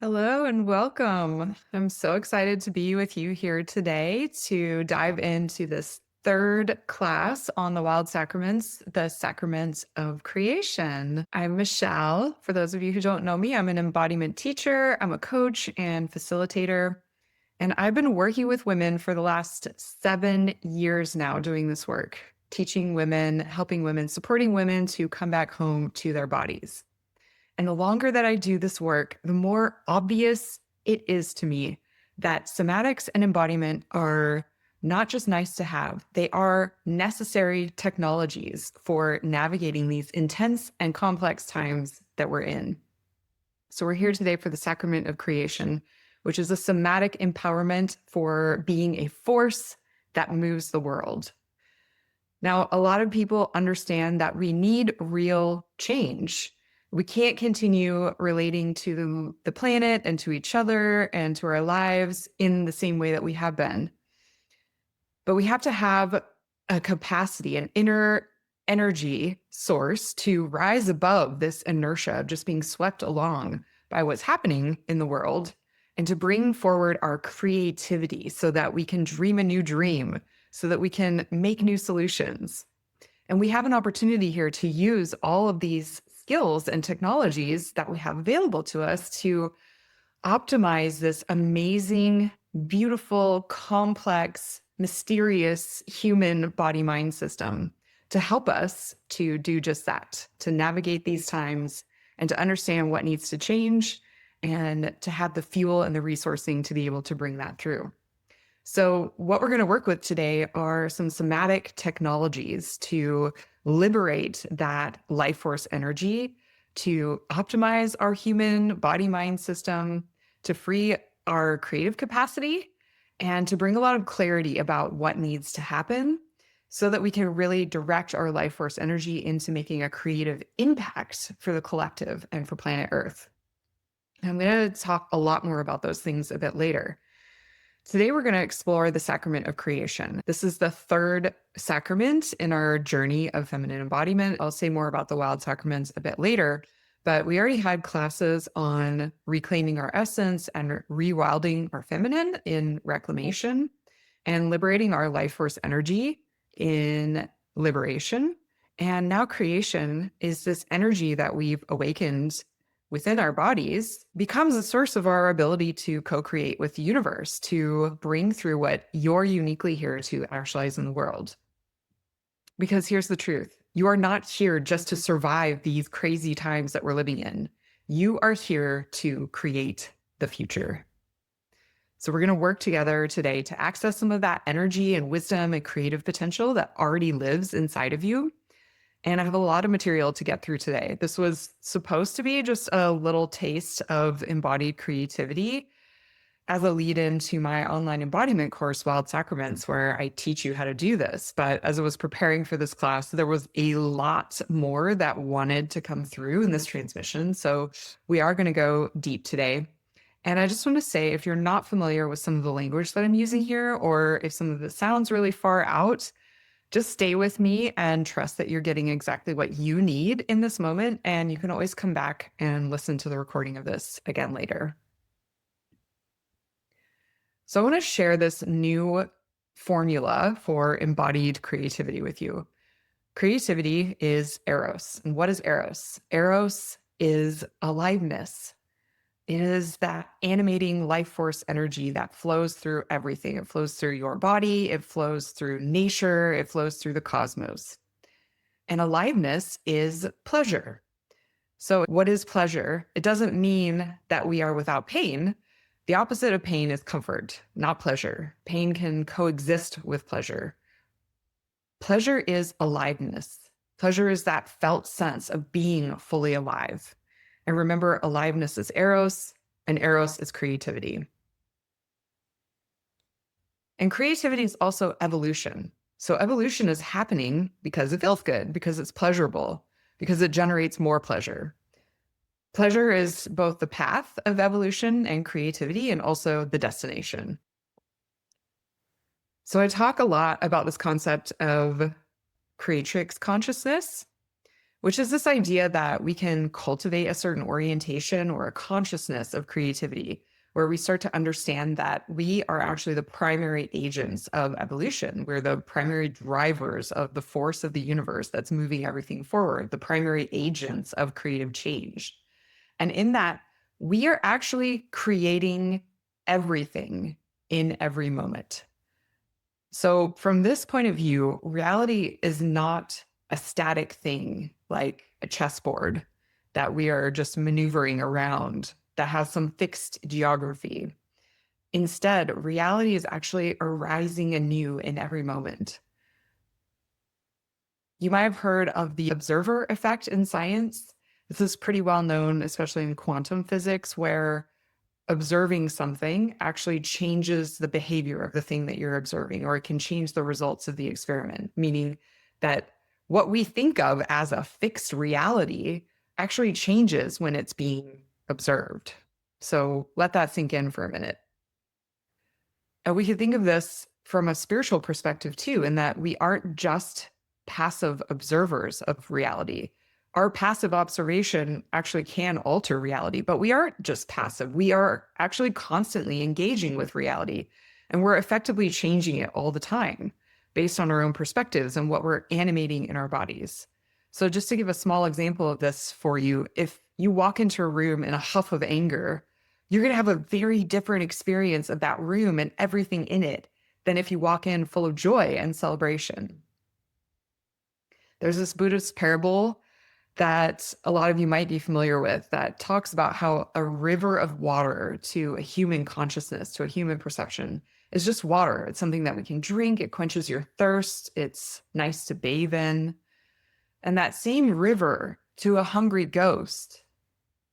Hello and welcome. I'm so excited to be with you here today to dive into this third class on the wild sacraments, the sacraments of creation. I'm Michelle. For those of you who don't know me, I'm an embodiment teacher, I'm a coach and facilitator. And I've been working with women for the last 7 years now doing this work, teaching women, helping women, supporting women to come back home to their bodies. And the longer that I do this work, the more obvious it is to me that somatics and embodiment are not just nice to have, they are necessary technologies for navigating these intense and complex times that we're in. So, we're here today for the sacrament of creation, which is a somatic empowerment for being a force that moves the world. Now, a lot of people understand that we need real change. We can't continue relating to the planet and to each other and to our lives in the same way that we have been. But we have to have a capacity, an inner energy source to rise above this inertia of just being swept along by what's happening in the world and to bring forward our creativity so that we can dream a new dream, so that we can make new solutions. And we have an opportunity here to use all of these skills and technologies that we have available to us to optimize this amazing, beautiful, complex, mysterious human body mind system to help us to do just that, to navigate these times and to understand what needs to change and to have the fuel and the resourcing to be able to bring that through. So, what we're going to work with today are some somatic technologies to liberate that life force energy, to optimize our human body mind system, to free our creative capacity, and to bring a lot of clarity about what needs to happen so that we can really direct our life force energy into making a creative impact for the collective and for planet Earth. I'm going to talk a lot more about those things a bit later. Today, we're going to explore the sacrament of creation. This is the third sacrament in our journey of feminine embodiment. I'll say more about the wild sacraments a bit later, but we already had classes on reclaiming our essence and rewilding our feminine in reclamation and liberating our life force energy in liberation. And now creation is this energy that we've awakened within our bodies becomes a source of our ability to co-create with the universe, to bring through what you're uniquely here to actualize in the world. Because here's the truth. You are not here just to survive these crazy times that we're living in. You are here to create the future. So we're going to work together today to access some of that energy and wisdom and creative potential that already lives inside of you. And I have a lot of material to get through today. This was supposed to be just a little taste of embodied creativity as a lead into my online embodiment course, Wild Sacraments, where I teach you how to do this. But as I was preparing for this class, there was a lot more that wanted to come through in this transmission. So we are going to go deep today. And I just want to say, if you're not familiar with some of the language that I'm using here, or if some of it sounds really far out, just stay with me and trust that you're getting exactly what you need in this moment. And you can always come back and listen to the recording of this again later. So I want to share this new formula for embodied creativity with you. Creativity is Eros. And what is Eros? Eros is aliveness. It is that animating life force energy that flows through everything. It flows through your body, it flows through nature, it flows through the cosmos. And aliveness is pleasure. So, what is pleasure? It doesn't mean that we are without pain. The opposite of pain is comfort, not pleasure. Pain can coexist with pleasure. Pleasure is aliveness. Pleasure is that felt sense of being fully alive. And remember, aliveness is Eros, and Eros is creativity. And creativity is also evolution. So evolution is happening because it feels good, because it's pleasurable, because it generates more pleasure. Pleasure is both the path of evolution and creativity and also the destination. So I talk a lot about this concept of creatrix consciousness, which is this idea that we can cultivate a certain orientation or a consciousness of creativity, where we start to understand that we are actually the primary agents of evolution. We're the primary drivers of the force of the universe that's moving everything forward, the primary agents of creative change. And in that, we are actually creating everything in every moment. So, from this point of view, reality is not a static thing like a chessboard that we are just maneuvering around that has some fixed geography. Instead, reality is actually arising anew in every moment. You might have heard of the observer effect in science. This is pretty well known, especially in quantum physics, where observing something actually changes the behavior of the thing that you're observing, or it can change the results of the experiment, meaning that what we think of as a fixed reality actually changes when it's being observed. So let that sink in for a minute. And we could think of this from a spiritual perspective too, in that we aren't just passive observers of reality. Our passive observation actually can alter reality, but we aren't just passive. We are actually constantly engaging with reality, and we're effectively changing it all the time based on our own perspectives and what we're animating in our bodies. So, just to give a small example of this for you, if you walk into a room in a huff of anger, you're going to have a very different experience of that room and everything in it than if you walk in full of joy and celebration. There's this Buddhist parable that a lot of you might be familiar with that talks about how a river of water to a human consciousness, to a human perception, is just water. It's something that we can drink, it quenches your thirst, it's nice to bathe in. And that same river to a hungry ghost,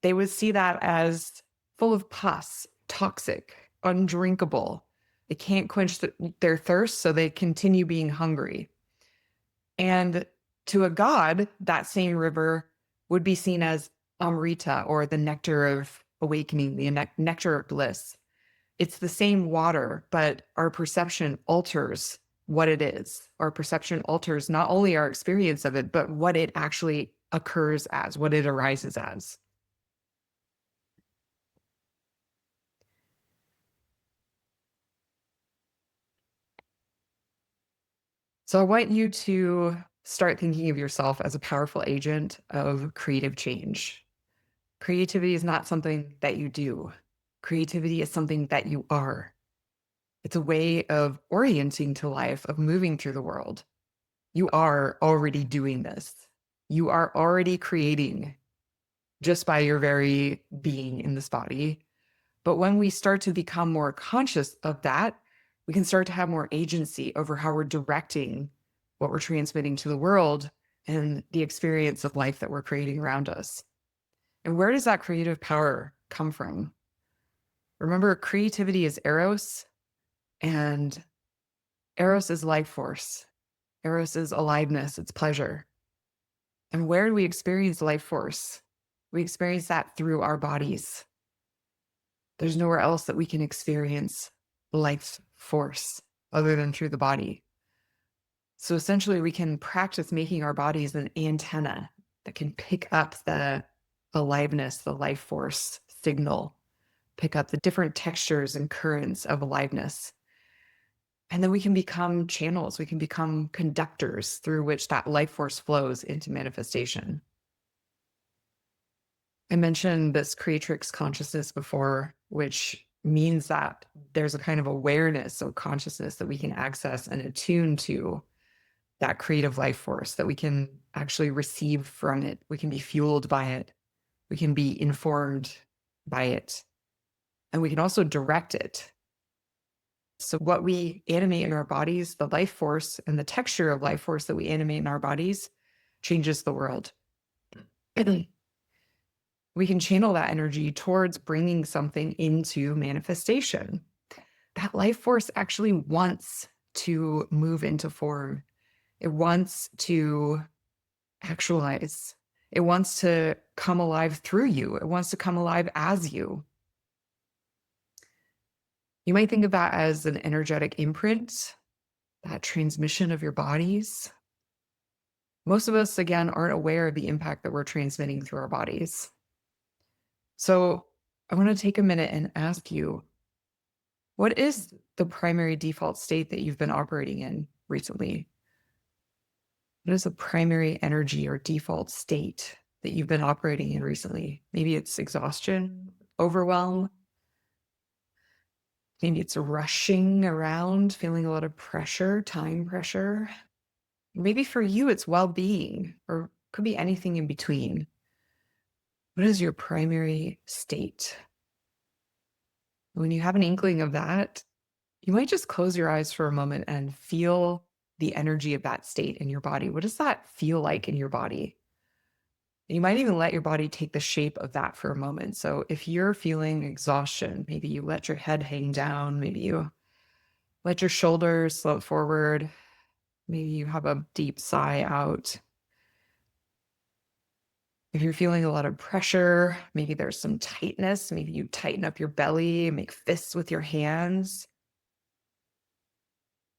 they would see that as full of pus, toxic, undrinkable. They can't quench their thirst, so they continue being hungry. And to a god, that same river would be seen as Amrita, or the nectar of awakening, the nectar of bliss. It's the same water, but our perception alters what it is. Our perception alters not only our experience of it, but what it actually occurs as, what it arises as. So I want you to start thinking of yourself as a powerful agent of creative change. Creativity is not something that you do. Creativity is something that you are. It's a way of orienting to life, of moving through the world. You are already doing this. You are already creating just by your very being in this body. But when we start to become more conscious of that, we can start to have more agency over how we're directing what we're transmitting to the world and the experience of life that we're creating around us. And where does that creative power come from? Remember, creativity is Eros, and Eros is life force. Eros is aliveness, it's pleasure. And where do we experience life force? We experience that through our bodies. There's nowhere else that we can experience life force other than through the body. So essentially, we can practice making our bodies an antenna that can pick up the aliveness, the life force signal, pick up the different textures and currents of aliveness. And then we can become channels, we can become conductors through which that life force flows into manifestation. I mentioned this creatrix consciousness before, which means that there's a kind of awareness or consciousness that we can access and attune to that creative life force, that we can actually receive from it. We can be fueled by it. We can be informed by it. And we can also direct it. So, what we animate in our bodies, the life force and the texture of life force that we animate in our bodies changes the world. We can channel that energy towards bringing something into manifestation. That life force actually wants to move into form. It wants to actualize. It wants to come alive through you. It wants to come alive as you. You might think of that as an energetic imprint, that transmission of your bodies. Most of us, again, aren't aware of the impact that we're transmitting through our bodies. So I want to take a minute and ask you, what is the primary default state that you've been operating in recently? What is the primary energy or default state that you've been operating in recently? Maybe it's exhaustion, overwhelm, maybe it's rushing around, feeling a lot of pressure, time pressure. Maybe for you, it's well being, or could be anything in between. What is your primary state? When you have an inkling of that, you might just close your eyes for a moment and feel the energy of that state in your body. What does that feel like in your body? You might even let your body take the shape of that for a moment. So if you're feeling exhaustion, maybe you let your head hang down, maybe you let your shoulders slope forward, maybe you have a deep sigh out. If you're feeling a lot of pressure, maybe there's some tightness, maybe you tighten up your belly, make fists with your hands.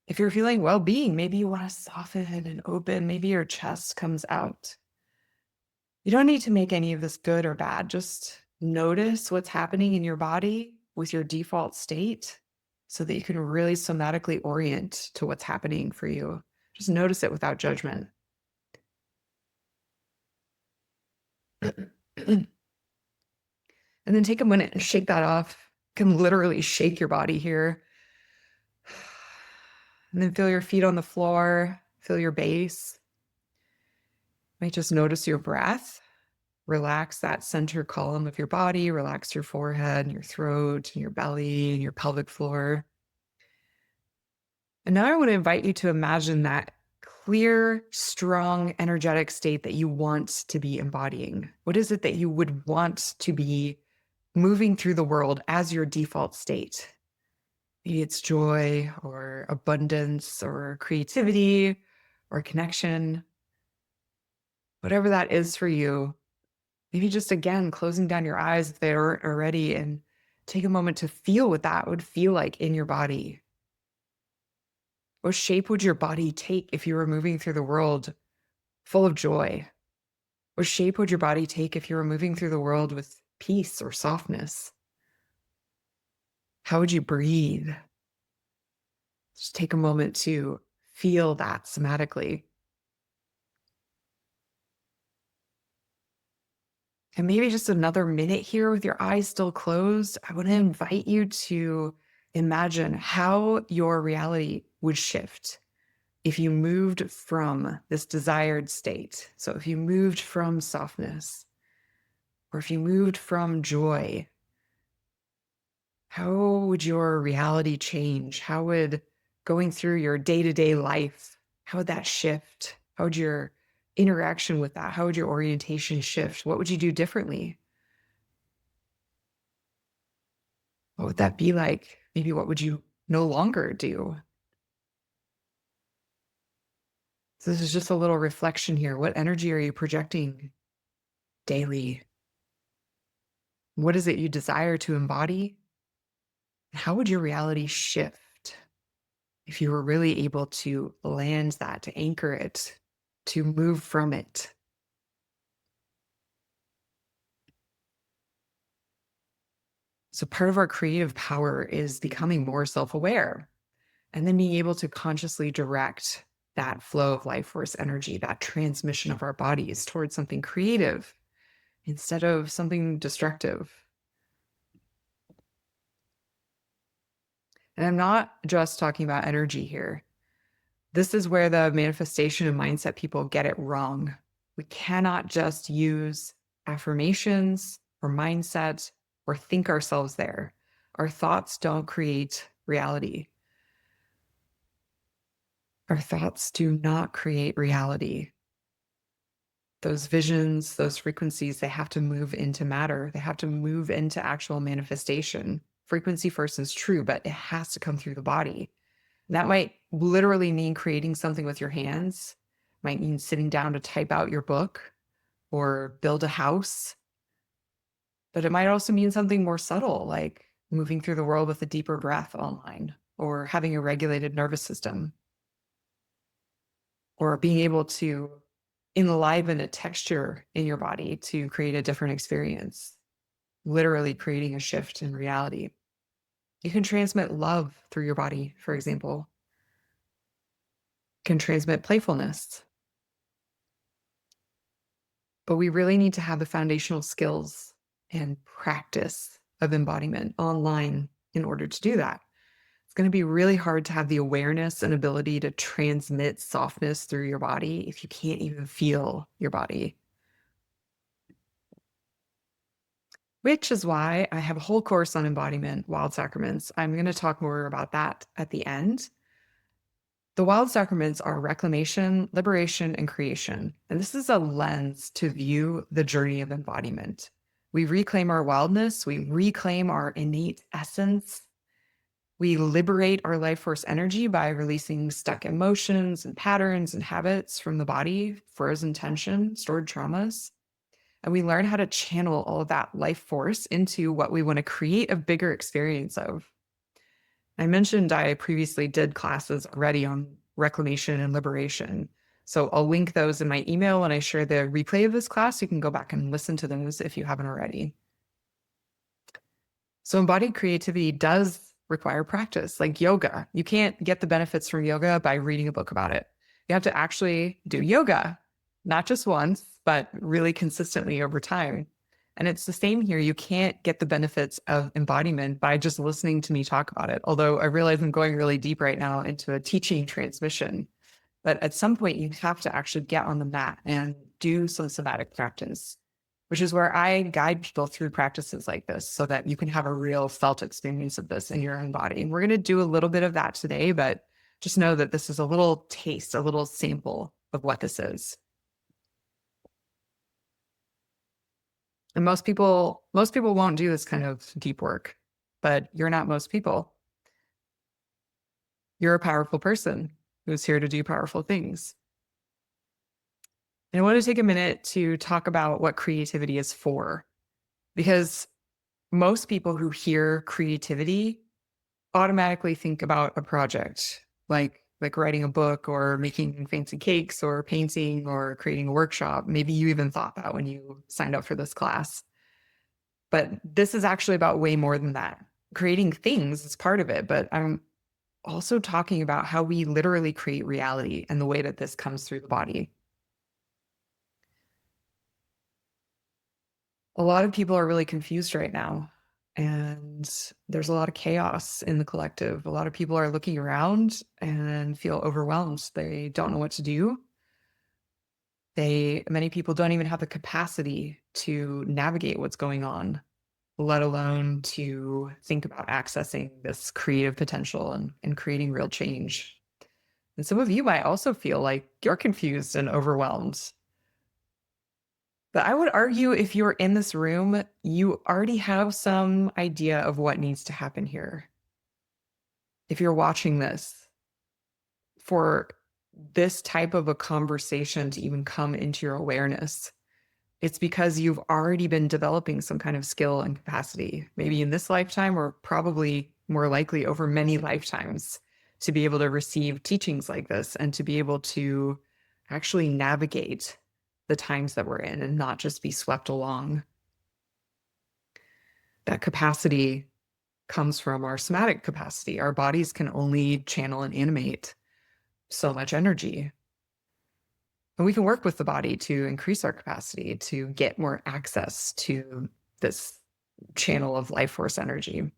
If you're feeling well being, maybe you want to soften and open, maybe your chest comes out. You don't need to make any of this good or bad. Just notice what's happening in your body with your default state so that you can really somatically orient to what's happening for you. Just notice it without judgment. And then take a minute and shake that off. You can literally shake your body here. And then feel your feet on the floor, feel your base. Might just notice your breath. Relax that center column of your body, relax your forehead and your throat and your belly and your pelvic floor. And now I want to invite you to imagine that clear, strong, energetic state that you want to be embodying. What is it that you would want to be moving through the world as your default state? Maybe it's joy or abundance or creativity or connection, whatever that is for you. Maybe just again, closing down your eyes if they aren't already and take a moment to feel what that would feel like in your body. What shape would your body take if you were moving through the world full of joy? What shape would your body take if you were moving through the world with peace or softness? How would you breathe? Just take a moment to feel that somatically. And maybe just another minute here with your eyes still closed. I want to invite you to imagine how your reality would shift if you moved from this desired state. So if you moved from softness, or if you moved from joy, how would your reality change? How would going through your day-to-day life, how would that shift? How would your interaction with that, how would your orientation shift? What would you do differently? What would that be like? Maybe what would you no longer do? So this is just a little reflection here. What energy are you projecting daily? What is it you desire to embody? How would your reality shift if you were really able to land that, to anchor it, to move from it? So part of our creative power is becoming more self-aware and then being able to consciously direct that flow of life force energy, that transmission of our bodies towards something creative instead of something destructive. And I'm not just talking about energy here. This is where the manifestation and mindset people get it wrong. We cannot just use affirmations or mindset or think ourselves there. Our thoughts don't create reality. Our thoughts do not create reality. Those visions, those frequencies, they have to move into matter. They have to move into actual manifestation. Frequency first is true, but it has to come through the body. That might literally mean creating something with your hands, might mean sitting down to type out your book or build a house. But it might also mean something more subtle, like moving through the world with a deeper breath online or having a regulated nervous system or being able to enliven a texture in your body to create a different experience, literally creating a shift in reality. You can transmit love through your body, for example, can transmit playfulness. But we really need to have the foundational skills and practice of embodiment online in order to do that. It's going to be really hard to have the awareness and ability to transmit softness through your body if you can't even feel your body. Which is why I have a whole course on embodiment, wild sacraments. I'm going to talk more about that at the end. The wild sacraments are reclamation, liberation, and creation. And this is a lens to view the journey of embodiment. We reclaim our wildness, we reclaim our innate essence. We liberate our life force energy by releasing stuck emotions and patterns and habits from the body, frozen tension, stored traumas. And we learn how to channel all of that life force into what we want to create a bigger experience of. I mentioned I previously did classes already on reclamation and liberation. So I'll link those in my email when I share the replay of this class. You can go back and listen to those if you haven't already. So embodied creativity does require practice, like yoga. You can't get the benefits from yoga by reading a book about it. You have to actually do yoga, not just once, but really consistently over time. And it's the same here. You can't get the benefits of embodiment by just listening to me talk about it. Although I realize I'm going really deep right now into a teaching transmission. But at some point, you have to actually get on the mat and do some somatic practice, which is where I guide people through practices like this so that you can have a real felt experience of this in your own body. And we're going to do a little bit of that today, but just know that this is a little taste, a little sample of what this is. And most people won't do this kind of deep work, but you're not most people. You're a powerful person who's here to do powerful things. And I want to take a minute to talk about what creativity is for, because most people who hear creativity automatically think about a project like writing a book or making fancy cakes or painting or creating a workshop. Maybe you even thought that when you signed up for this class. But this is actually about way more than that. Creating things is part of it, but I'm also talking about how we literally create reality and the way that this comes through the body. A lot of people are really confused right now, and there's a lot of chaos in the collective. A lot of people are looking around and feel overwhelmed. They don't know what to do. Many people don't even have the capacity to navigate what's going on, let alone to think about accessing this creative potential and creating real change. And some of you might also feel like you're confused and overwhelmed. But I would argue if you're in this room, you already have some idea of what needs to happen here. If you're watching this, for this type of a conversation to even come into your awareness, it's because you've already been developing some kind of skill and capacity, maybe in this lifetime or probably more likely over many lifetimes, to be able to receive teachings like this and to be able to actually navigate the times that we're in and not just be swept along. That capacity comes from our somatic capacity. Our bodies can only channel and animate so much energy. And we can work with the body to increase our capacity to get more access to this channel of life force energy,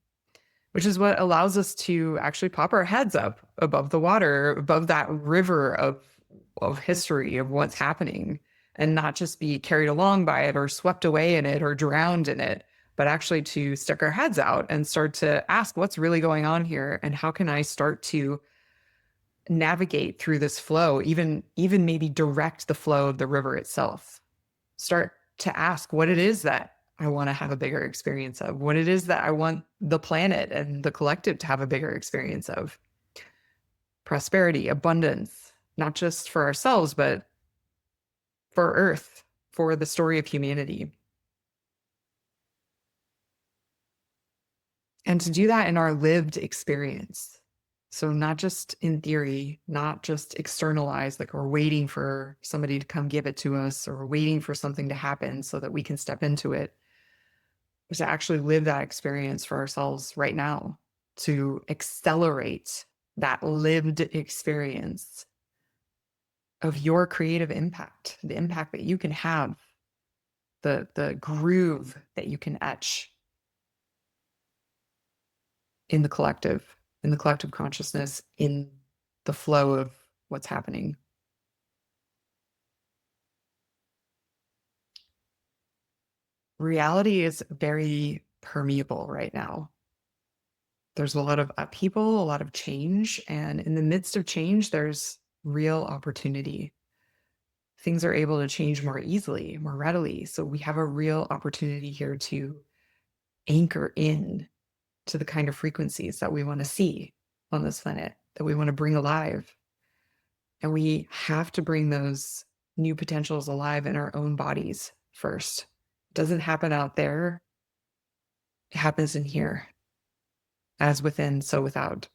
which is what allows us to actually pop our heads up above the water, above that river of history of what's happening, and not just be carried along by it or swept away in it or drowned in it, but actually to stick our heads out and start to ask what's really going on here and how can I start to navigate through this flow, even maybe direct the flow of the river itself. Start to ask what it is that I want to have a bigger experience of, what it is that I want the planet and the collective to have a bigger experience of. Prosperity, abundance, not just for ourselves, but for Earth, for the story of humanity. And to do that in our lived experience. So, not just in theory, not just externalized, like we're waiting for somebody to come give it to us or we're waiting for something to happen so that we can step into it, but to actually live that experience for ourselves right now, to accelerate that lived experience of your creative impact, the impact that you can have, the groove that you can etch in the collective consciousness, in the flow of what's happening. Reality is very permeable right now. There's a lot of upheaval, a lot of change, and in the midst of change, there's real opportunity. Things are able to change more easily, more readily. So we have a real opportunity here to anchor in to the kind of frequencies that we want to see on this planet, that we want to bring alive. And we have to bring those new potentials alive in our own bodies first. It doesn't happen out there, it happens in here. As within, so without.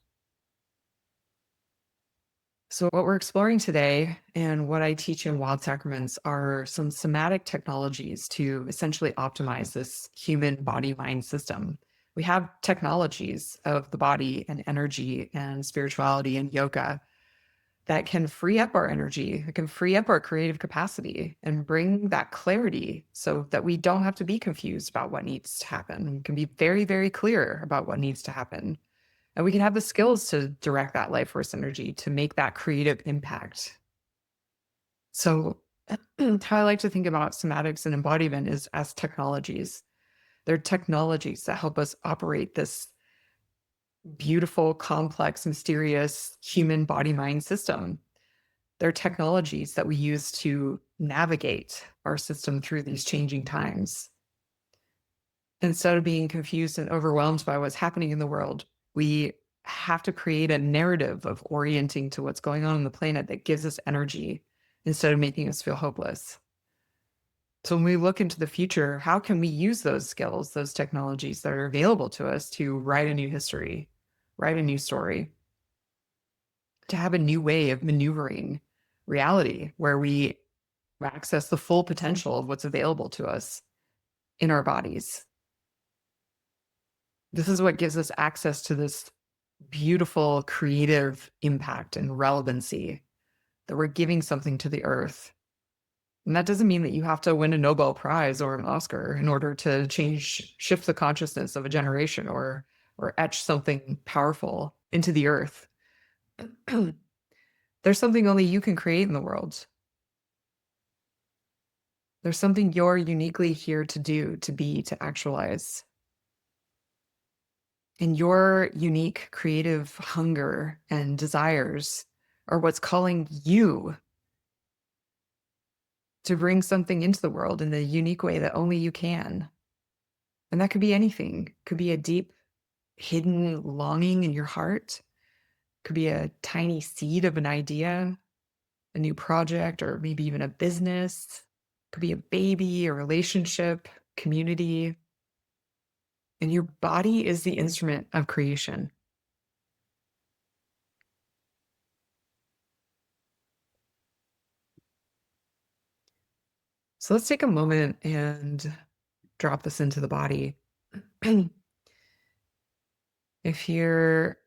So, what we're exploring today and what I teach in Wild Sacraments are some somatic technologies to essentially optimize this human body mind system. We have technologies of the body and energy and spirituality and yoga that can free up our energy, that can free up our creative capacity and bring that clarity so that we don't have to be confused about what needs to happen. We can be very, very clear about what needs to happen. And we can have the skills to direct that life force energy to make that creative impact. So, how I like to think about somatics and embodiment is as technologies. They're technologies that help us operate this beautiful, complex, mysterious human body mind system. They're technologies that we use to navigate our system through these changing times. Instead of being confused and overwhelmed by what's happening in the world, we have to create a narrative of orienting to what's going on the planet that gives us energy instead of making us feel hopeless. So when we look into the future, how can we use those skills, those technologies that are available to us to write a new history, write a new story, to have a new way of maneuvering reality where we access the full potential of what's available to us in our bodies? This is what gives us access to this beautiful creative impact and relevancy, that we're giving something to the earth. And that doesn't mean that you have to win a Nobel Prize or an Oscar in order to shift the consciousness of a generation or etch something powerful into the earth. There's something only you can create in the world. There's something you're uniquely here to do, to be, to actualize. And your unique creative hunger and desires are what's calling you to bring something into the world in the unique way that only you can. And that could be anything. Could be a deep, hidden longing in your heart. Could be a tiny seed of an idea, a new project, or maybe even a business. Could be a baby, a relationship, community. And your body is the instrument of creation. So let's take a moment and drop this into the body. if you're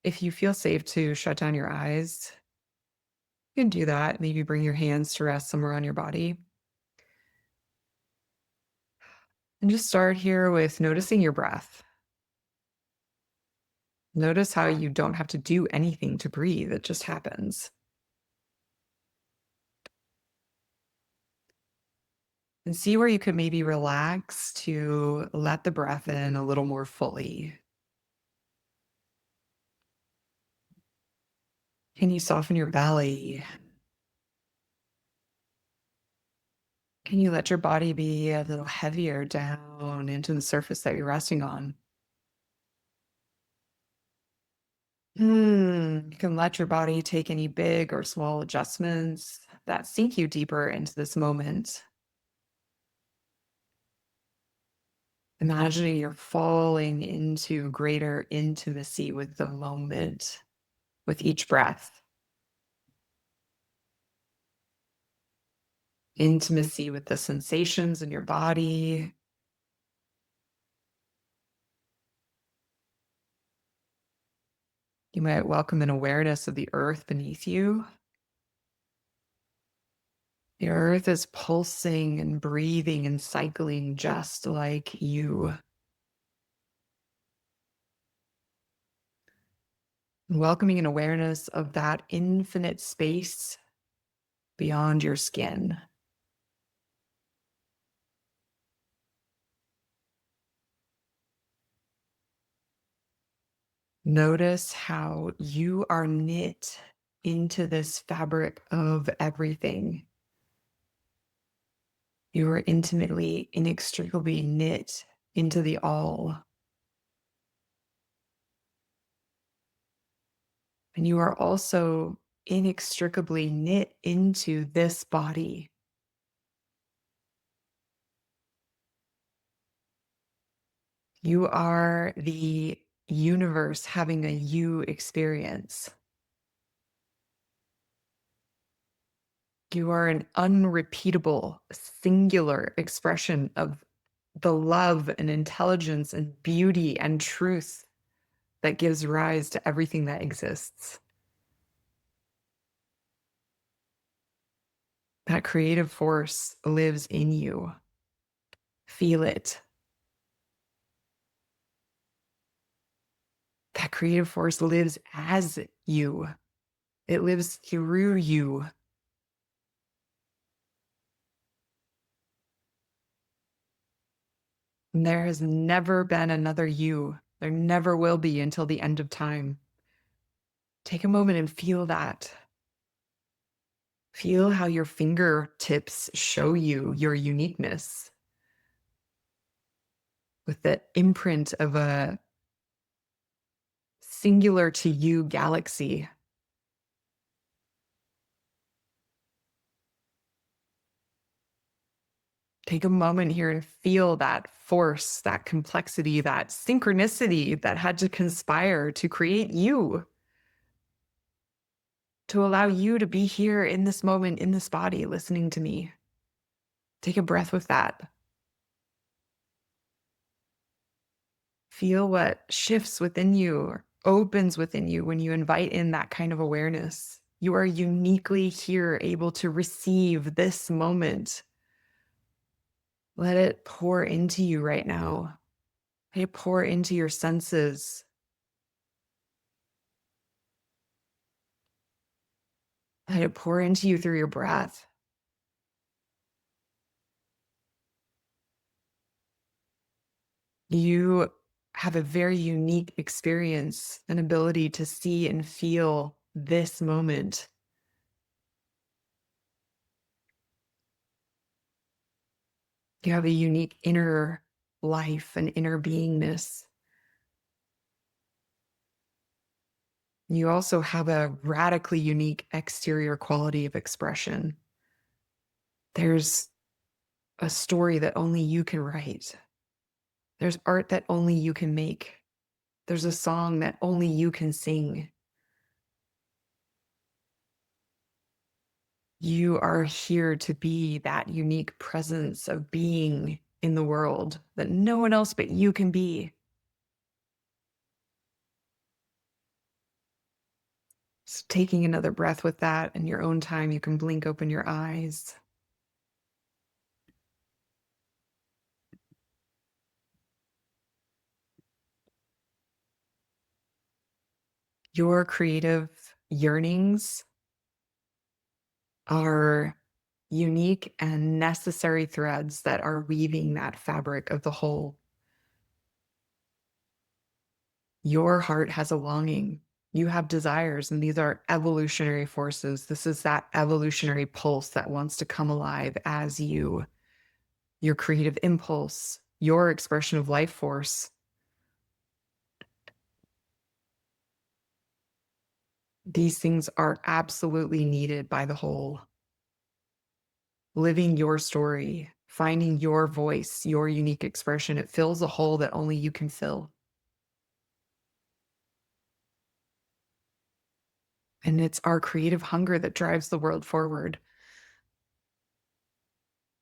if you feel safe to shut down your eyes, you can do that. Maybe bring your hands to rest somewhere on your body. And just start here with noticing your breath. Notice how you don't have to do anything to breathe, it just happens. And see where you could maybe relax to let the breath in a little more fully. Can you soften your belly? Can you let your body be a little heavier down into the surface that you're resting on? You can let your body take any big or small adjustments that sink you deeper into this moment. Imagining you're falling into greater intimacy with the moment with each breath, intimacy with the sensations in your body. You might welcome an awareness of the earth beneath you. The earth is pulsing and breathing and cycling just like you. Welcoming an awareness of that infinite space beyond your skin. Notice how you are knit into this fabric of everything. You are intimately, inextricably knit into the all. And you are also inextricably knit into this body. You are the universe having a you experience. You are an unrepeatable, singular expression of the love and intelligence and beauty and truth that gives rise to everything that exists. That creative force lives in you. Feel it. That creative force lives as you. It lives through you. And there has never been another you. There never will be until the end of time. Take a moment and feel that. Feel how your fingertips show you your uniqueness with the imprint of a singular to you galaxy. Take a moment here to feel that force, that complexity, that synchronicity that had to conspire to create you, to allow you to be here in this moment, in this body, listening to me. Take a breath with that. Feel what shifts within you or opens within you when you invite in that kind of awareness. You are uniquely here, able to receive this moment. Let it pour into you right now. Let it pour into your senses. Let it pour into you through your breath. You have a very unique experience and ability to see and feel this moment. You have a unique inner life and inner beingness. You also have a radically unique exterior quality of expression. There's a story that only you can write. There's art that only you can make. There's a song that only you can sing. You are here to be that unique presence of being in the world that no one else but you can be. So taking another breath with that in your own time, you can blink open your eyes. Your creative yearnings are unique and necessary threads that are weaving that fabric of the whole. Your heart has a longing. You have desires, and these are evolutionary forces. This is that evolutionary pulse that wants to come alive as you, your creative impulse, your expression of life force. These things are absolutely needed by the whole. Living your story, finding your voice, your unique expression. It fills a hole that only you can fill. And it's our creative hunger that drives the world forward.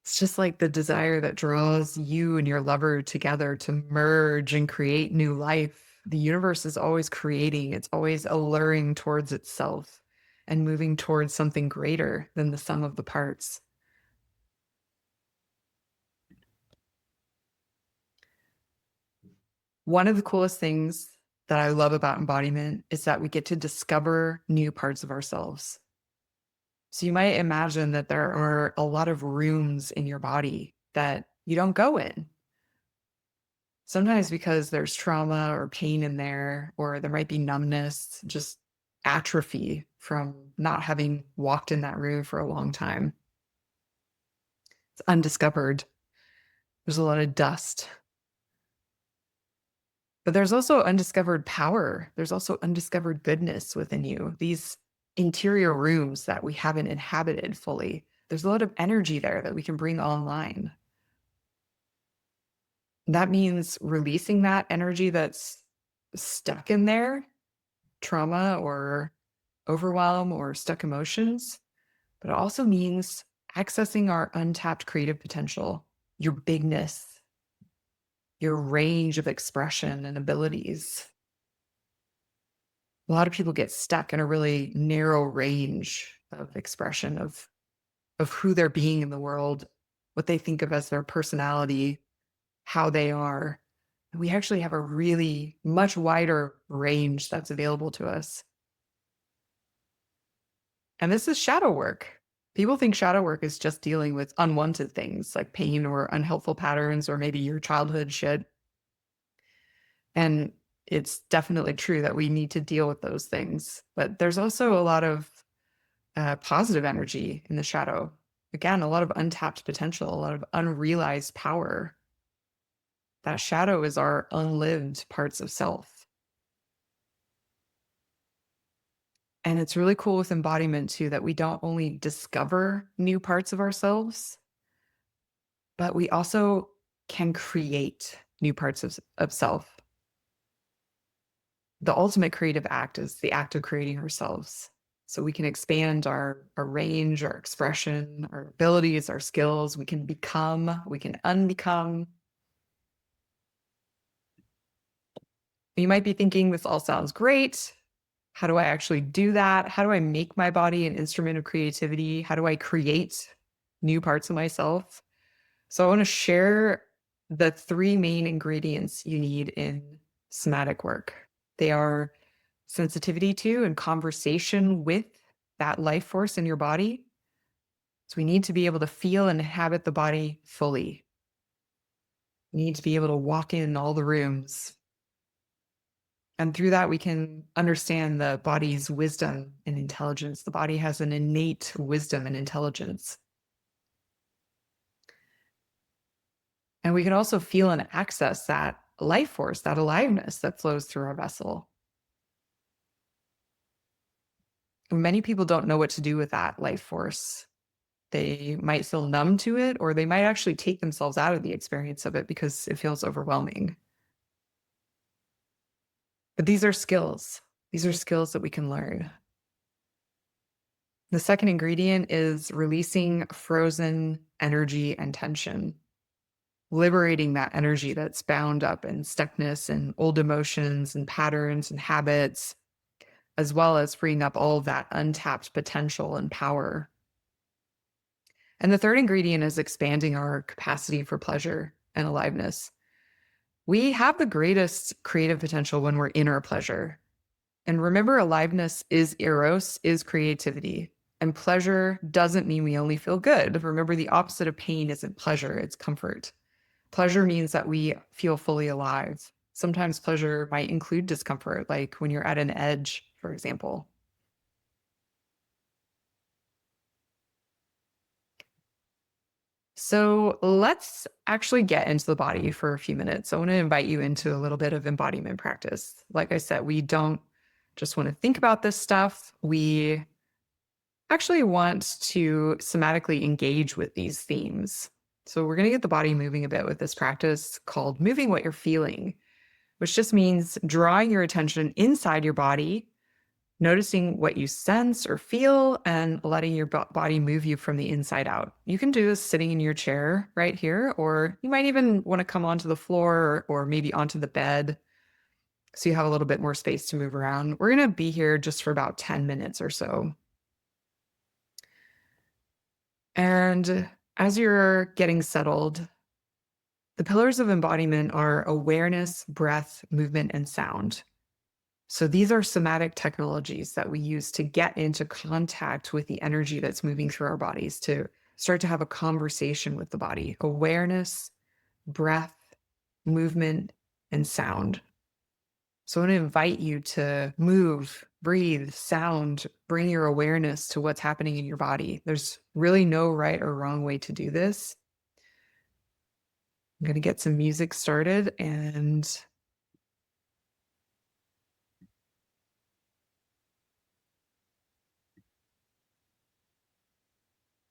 It's just like the desire that draws you and your lover together to merge and create new life. The universe is always creating, it's always alluring towards itself and moving towards something greater than the sum of the parts. One of the coolest things that I love about embodiment is that we get to discover new parts of ourselves. So you might imagine that there are a lot of rooms in your body that you don't go in. Sometimes because there's trauma or pain in there, or there might be numbness, just atrophy from not having walked in that room for a long time. It's undiscovered. There's a lot of dust. But there's also undiscovered power. There's also undiscovered goodness within you. These interior rooms that we haven't inhabited fully. There's a lot of energy there that we can bring online. That means releasing that energy that's stuck in there, trauma or overwhelm or stuck emotions, but it also means accessing our untapped creative potential, your bigness, your range of expression and abilities. A lot of people get stuck in a really narrow range of expression of who they're being in the world, what they think of as their personality, how they are. We actually have a really much wider range that's available to us. And this is shadow work. People think shadow work is just dealing with unwanted things like pain or unhelpful patterns or maybe your childhood shit. And it's definitely true that we need to deal with those things. But there's also a lot of positive energy in the shadow. Again, a lot of untapped potential, a lot of unrealized power. That shadow is our unlived parts of self. And it's really cool with embodiment too that we don't only discover new parts of ourselves, but we also can create new parts of self. The ultimate creative act is the act of creating ourselves. So we can expand our range, our expression, our abilities, our skills. We can become, we can unbecome. You might be thinking, this all sounds great. How do I actually do that? How do I make my body an instrument of creativity? How do I create new parts of myself? So I want to share the three main ingredients you need in somatic work. They are sensitivity to and conversation with that life force in your body. So we need to be able to feel and inhabit the body fully. We need to be able to walk in all the rooms. And through that, we can understand the body's wisdom and intelligence. The body has an innate wisdom and intelligence. And we can also feel and access that life force, that aliveness that flows through our vessel. Many people don't know what to do with that life force. They might feel numb to it, or they might actually take themselves out of the experience of it because it feels overwhelming. But these are skills. These are skills that we can learn. The second ingredient is releasing frozen energy and tension, liberating that energy that's bound up in stuckness and old emotions and patterns and habits, as well as freeing up all of that untapped potential and power. And the third ingredient is expanding our capacity for pleasure and aliveness. We have the greatest creative potential when we're in our pleasure. And remember, aliveness is eros, is creativity. And pleasure doesn't mean we only feel good. Remember, the opposite of pain isn't pleasure, it's comfort. Pleasure means that we feel fully alive. Sometimes pleasure might include discomfort, like when you're at an edge, for example. So let's actually get into the body for a few minutes. I want to invite you into a little bit of embodiment practice. Like I said, we don't just want to think about this stuff. We actually want to somatically engage with these themes. So, we're going to get the body moving a bit with this practice called moving what you're feeling, which just means drawing your attention inside your body, noticing what you sense or feel, and letting your body move you from the inside out. You can do this sitting in your chair right here, or you might even want to come onto the floor or maybe onto the bed so you have a little bit more space to move around. We're going to be here just for about 10 minutes or so. And as you're getting settled, the pillars of embodiment are awareness, breath, movement, and sound. So these are somatic technologies that we use to get into contact with the energy that's moving through our bodies, to start to have a conversation with the body. Awareness, breath, movement, and sound. So I want to invite you to move, breathe, sound, bring your awareness to what's happening in your body. There's really no right or wrong way to do this. I'm going to get some music started, and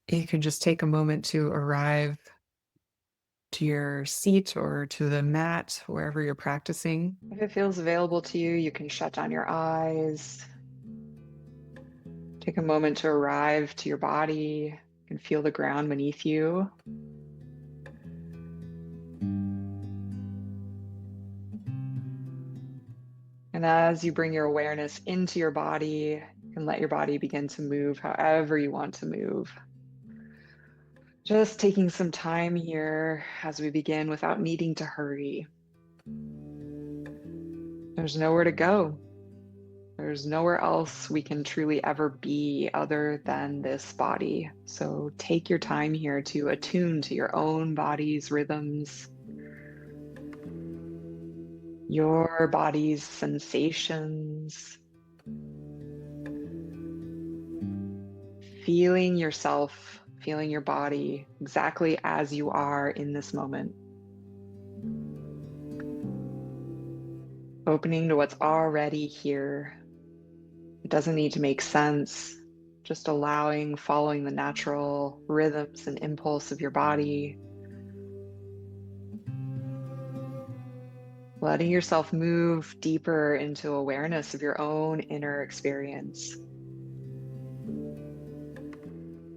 you can just take a moment to arrive to your seat or to the mat, wherever you're practicing. If it feels available to you, you can shut down your eyes. Take a moment to arrive to your body. You can feel the ground beneath you. And as you bring your awareness into your body, you can let your body begin to move however you want to move. Just taking some time here as we begin without needing to hurry. There's nowhere to go. There's nowhere else we can truly ever be other than this body. So take your time here to attune to your own body's rhythms, your body's sensations, feeling yourself, feeling your body exactly as you are in this moment. Opening to what's already here. It doesn't need to make sense. Just allowing, following the natural rhythms and impulse of your body. Letting yourself move deeper into awareness of your own inner experience.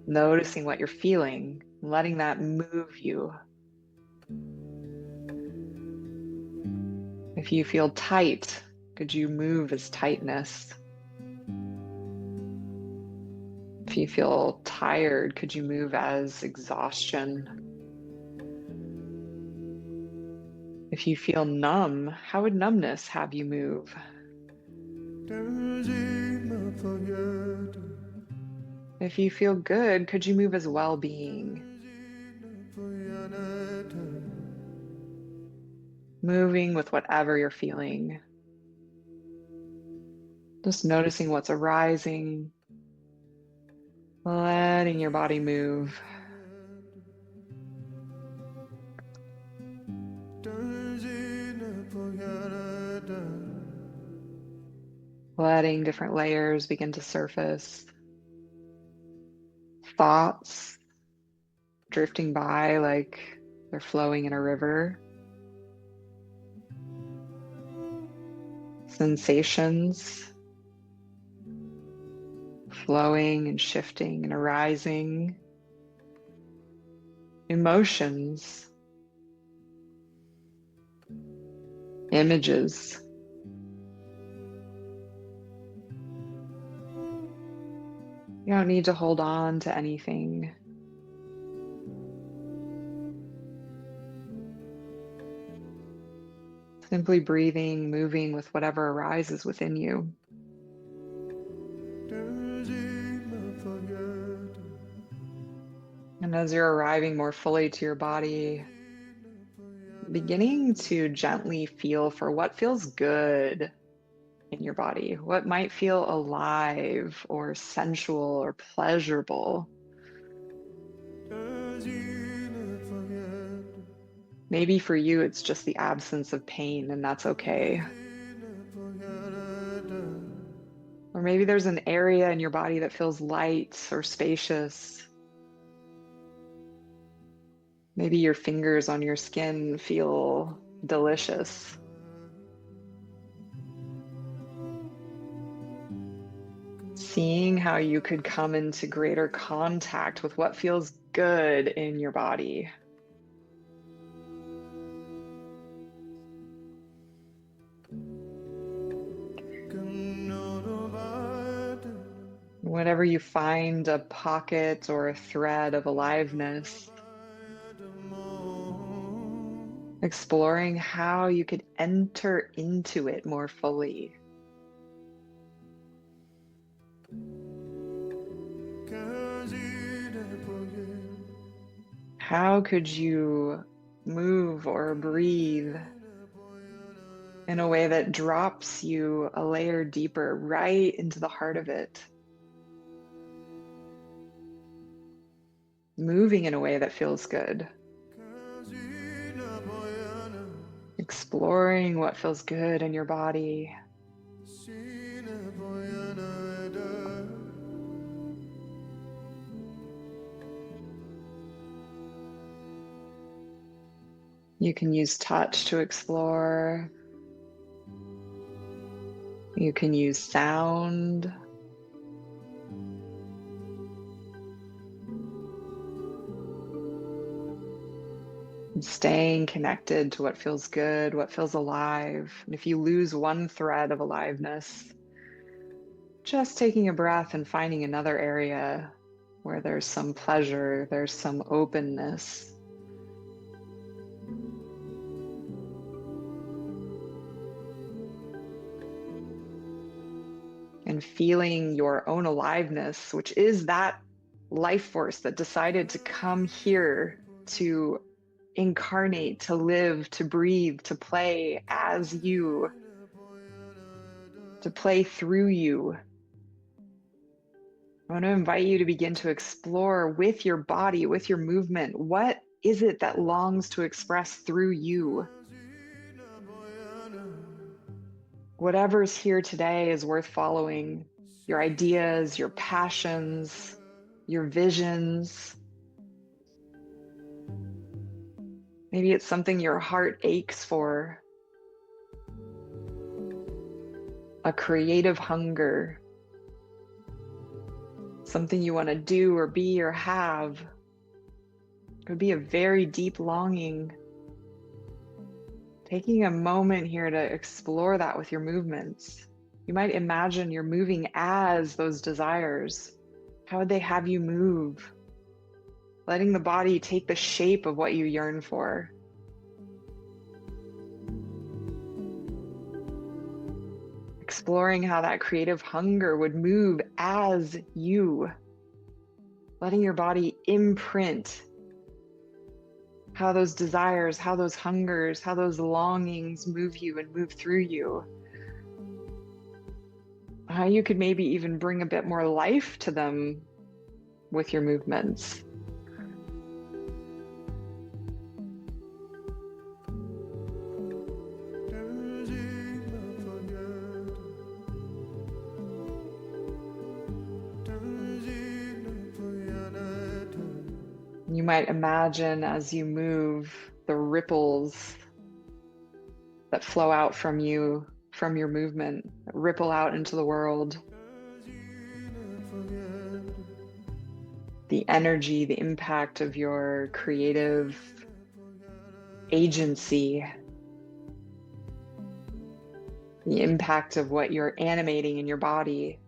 Noticing what you're feeling, letting that move you. If you feel tight, could you move as tightness? If you feel tired, could you move as exhaustion? If you feel numb, how would numbness have you move? If you feel good, could you move as well-being? Moving with whatever you're feeling. Just noticing what's arising, letting your body move. Letting different layers begin to surface. Thoughts drifting by like they're flowing in a river. Sensations flowing and shifting and arising. Emotions. Images. You don't need to hold on to anything. Simply breathing, moving with whatever arises within you. And as you're arriving more fully to your body, beginning to gently feel for what feels good in your body, what might feel alive or sensual or pleasurable. Maybe for you, it's just the absence of pain, and that's okay. Or maybe there's an area in your body that feels light or spacious. Maybe your fingers on your skin feel delicious. Seeing how you could come into greater contact with what feels good in your body. Whenever you find a pocket or a thread of aliveness, exploring how you could enter into it more fully. How could you move or breathe in a way that drops you a layer deeper right into the heart of it? Moving in a way that feels good. Exploring what feels good in your body. You can use touch to explore. You can use sound. And staying connected to what feels good, what feels alive. And if you lose one thread of aliveness, just taking a breath and finding another area where there's some pleasure, there's some openness. And feeling your own aliveness, which is that life force that decided to come here to incarnate, to live, to breathe, to play as you, to play through you. I want to invite you to begin to explore with your body, with your movement. What is it that longs to express through you? Whatever's here today is worth following. Your ideas, your passions, your visions. Maybe it's something your heart aches for. A creative hunger. Something you want to do or be or have. It could be a very deep longing. Taking a moment here to explore that with your movements. You might imagine you're moving as those desires. How would they have you move? Letting the body take the shape of what you yearn for. Exploring how that creative hunger would move as you. Letting your body imprint how those desires, how those hungers, how those longings move you and move through you. How you could maybe even bring a bit more life to them with your movements. You might imagine as you move the ripples that flow out from you, from your movement, that ripple out into the world. The energy, the impact of your creative agency, the impact of what you're animating in your body.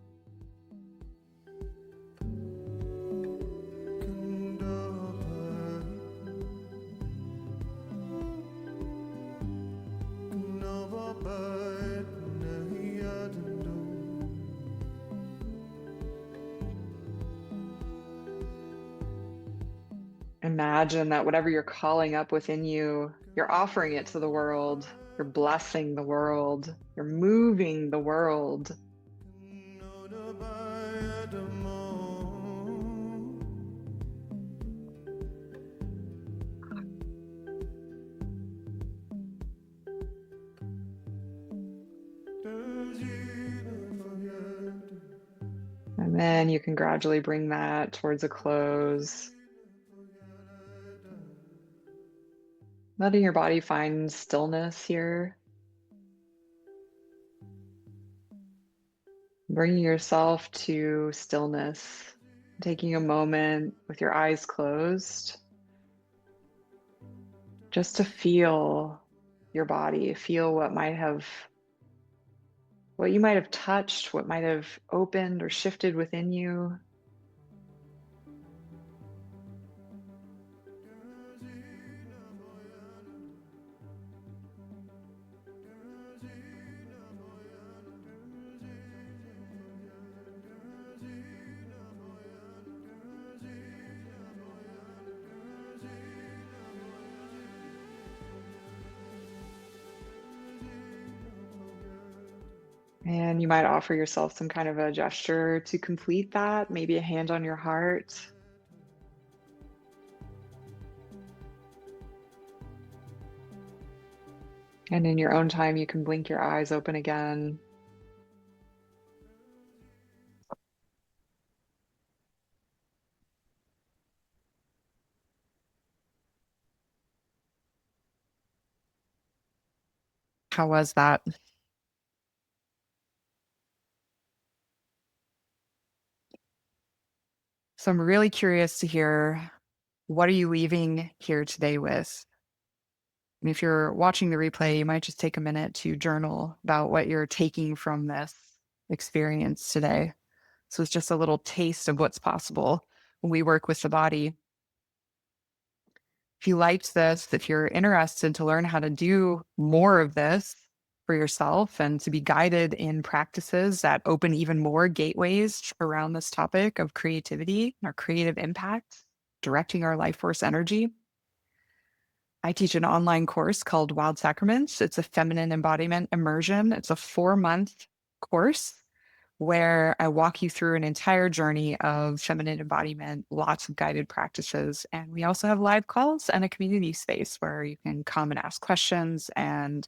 Imagine that whatever you're calling up within you, you're offering it to the world. You're blessing the world. You're moving the world. And then you can gradually bring that towards a close. Letting your body find stillness here, bringing yourself to stillness, taking a moment with your eyes closed just to feel your body, feel what you might have touched, what might have opened or shifted within you. And you might offer yourself some kind of a gesture to complete that, maybe a hand on your heart. And in your own time, you can blink your eyes open again. How was that? So I'm really curious to hear, what are you leaving here today with? And if you're watching the replay, you might just take a minute to journal about what you're taking from this experience today. So it's just a little taste of what's possible when we work with the body. If you liked this, if you're interested to learn how to do more of this for yourself and to be guided in practices that open even more gateways around this topic of creativity, our creative impact, directing our life force energy, I teach an online course called Wild Sacraments. It's a feminine embodiment immersion. It's a 4-month course where I walk you through an entire journey of feminine embodiment, lots of guided practices. And we also have live calls and a community space where you can come and ask questions and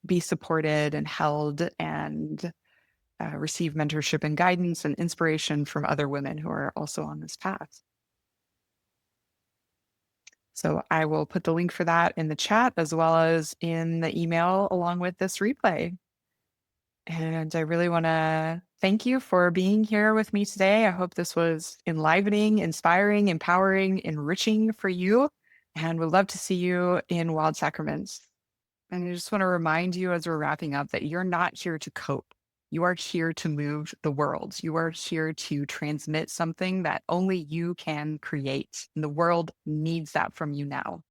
be supported and held and receive mentorship and guidance and inspiration from other women who are also on this path. So I will put the link for that in the chat as well as in the email along with this replay. And I really want to thank you for being here with me today. I hope this was enlivening, inspiring, empowering, enriching for you, and would love to see you in Wild Sacraments. And I just want to remind you as we're wrapping up that you're not here to cope. You are here to move the world. You are here to transmit something that only you can create. And the world needs that from you now.